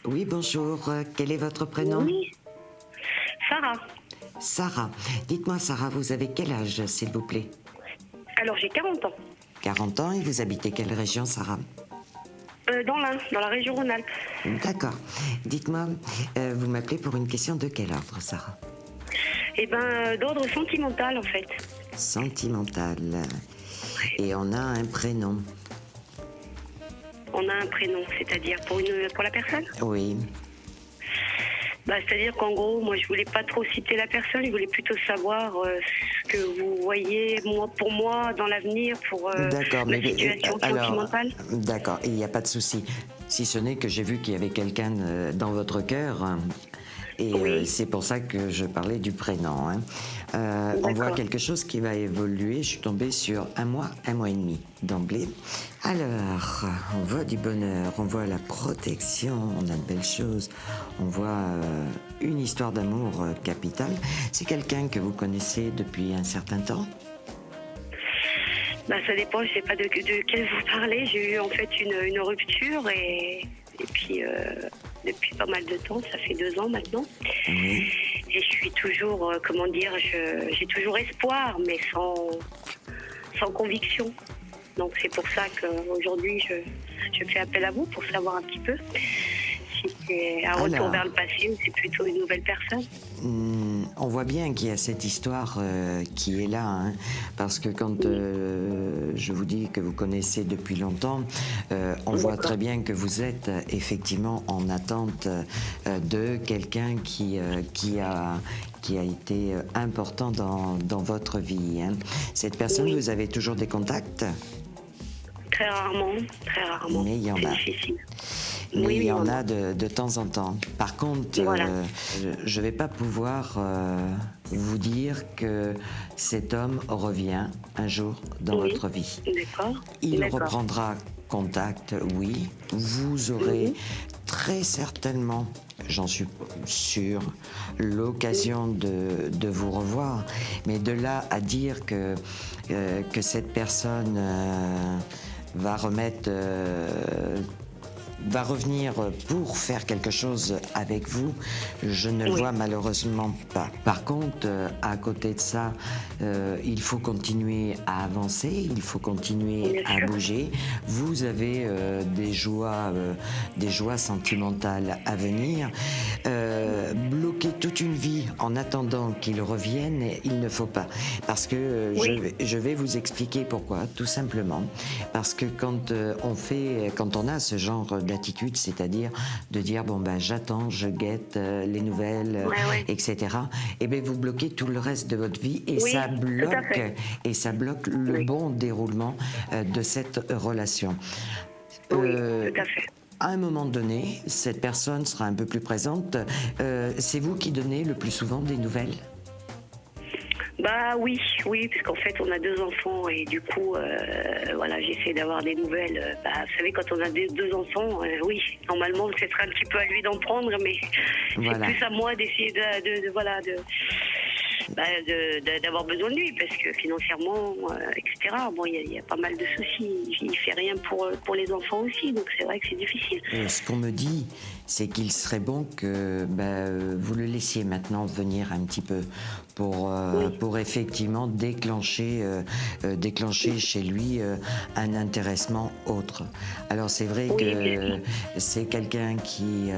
Oui, bonjour. Quel est votre prénom? Oui, Sarah. Sarah. Dites-moi, Sarah, vous avez quel âge, s'il vous plaît? Alors j'ai 40 ans. 40 ans et vous habitez quelle région, Sarah? Dans l'Ain, dans la région Rhône-Alpes. D'accord. Dites-moi, vous m'appelez pour une question de quel ordre, Sarah? Eh ben, d'ordre sentimental en fait. Sentimentale. Et on a un prénom. On a un prénom, c'est-à-dire pour la personne. Oui. C'est-à-dire qu'en gros, moi je voulais pas trop citer la personne, je voulais plutôt savoir ce que vous voyez pour moi dans l'avenir, pour D'accord, ma situation sentimentale. d'accord, il n'y a pas de souci. Si ce n'est que j'ai vu qu'il y avait quelqu'un dans votre cœur, et Oui, c'est pour ça que je parlais du prénom. Hein. On voit d'accord. quelque chose qui va évoluer. Je suis tombée sur un mois et demi d'emblée. Alors, on voit du bonheur, on voit la protection, on a de belles choses, on voit une histoire d'amour capitale. C'est quelqu'un que vous connaissez depuis un certain temps? Ça dépend, je sais pas de quel vous parlez. J'ai eu en fait une rupture et puis depuis pas mal de temps, ça fait 2 ans maintenant. Oui. Et je suis toujours, comment dire, j'ai toujours espoir, mais sans conviction. Donc c'est pour ça qu'aujourd'hui, je fais appel à vous pour savoir un petit peu si c'est un retour Alors, vers le passé ou c'est plutôt une nouvelle personne. On voit bien qu'il y a cette histoire qui est là, hein, parce que quand je vous dis que vous connaissez depuis longtemps, on voit D'accord. très bien que vous êtes effectivement en attente de quelqu'un qui a été important dans votre vie. Hein. Cette personne, Oui, vous avez toujours des contacts, très rarement, très rarement. mais il y en C'est a. difficile. Mais Oui, il oui, y non, en non. a de temps en temps. Par contre, Voilà. je ne vais pas pouvoir vous dire que cet homme revient un jour dans Oui, votre vie. d'accord, Il d'accord. reprendra contact, oui. Vous aurez Mhm. très certainement, j'en suis sûr, l'occasion de vous revoir. Mais de là à dire que cette personne va remettre va revenir pour faire quelque chose avec vous, je ne le Oui, vois malheureusement pas. Par contre, à côté de ça, il faut continuer à avancer, il faut continuer bien à sûr. bouger. Vous avez des joies sentimentales à venir. Bloquer toute une vie en attendant qu'il revienne, il ne faut pas. Parce que Oui, je vais vous expliquer pourquoi, tout simplement. Parce que quand on a ce genre d'attitude, c'est-à-dire de dire bon ben j'attends, je guette les nouvelles, ouais, ouais. etc. Et bien vous bloquez tout le reste de votre vie Oui, tout à fait. et ça bloque le Oui, bon déroulement de cette relation. oui, Euh, tout à fait. à un moment donné, cette personne sera un peu plus présente. C'est vous qui donnez le plus souvent des nouvelles? Oui, oui, parce qu'en fait on a 2 enfants et du coup, voilà, j'essaie d'avoir des nouvelles. Vous savez, quand on a 2 enfants, oui, normalement ce serait un petit peu à lui d'en prendre, mais c'est Voilà. plus à moi d'essayer voilà, d'avoir besoin de lui, parce que financièrement, etc. Bon, il y a pas mal de soucis. Il fait rien pour les enfants aussi, donc c'est vrai que c'est difficile. Ce qu'on me dit, c'est qu'il serait bon que vous le laissiez maintenant venir un petit peu Oui, pour effectivement déclencher chez lui un intéressement autre. Alors c'est vrai oui, bien sûr. que c'est quelqu'un qui,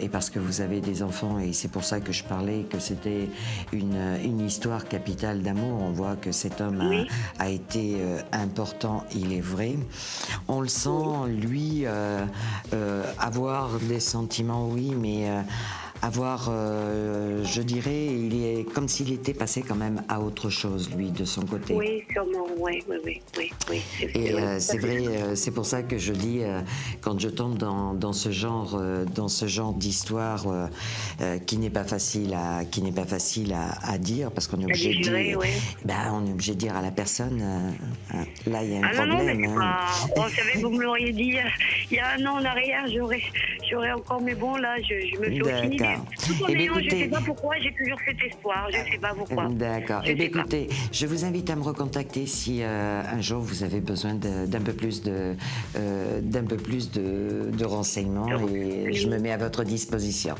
et parce que vous avez des enfants, et c'est pour ça que je parlais que c'était une histoire capitale d'amour, on voit que cet homme Oui, a été important, il est vrai. On le oui. sent, lui, avoir des sentiments, oui, mais avoir, je dirais, il est comme s'il était passé quand même à autre chose, lui, de son côté. Oui, sûrement, oui, oui, oui, oui, oui, Et oui, tout à c'est fait. vrai, c'est pour ça que je dis, quand je tombe dans ce genre d'histoire qui n'est pas facile à dire, parce qu'on est À obligé de digérer, dire, oui. on est obligé de dire à la personne, là il y a un Ah non, non, mais problème. c'est Hein. pas. Oh, vous savez, vous me l'auriez dit il y a 1 an en arrière, j'aurais encore, mais bon, là, je me fais aucune idée, Tout en Eh bien, ayant, je ne sais écoutez, pas pourquoi, j'ai toujours cet espoir. Je ne sais pas pourquoi. d'accord. Je Eh bien, sais pas. écoutez, je vous invite à me recontacter si un jour vous avez besoin d'un peu plus de renseignements et je me mets à votre disposition.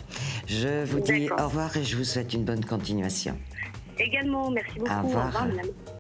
Je vous dis D'accord. au revoir et je vous souhaite une bonne continuation. Également, merci beaucoup. Au revoir. revoir, madame.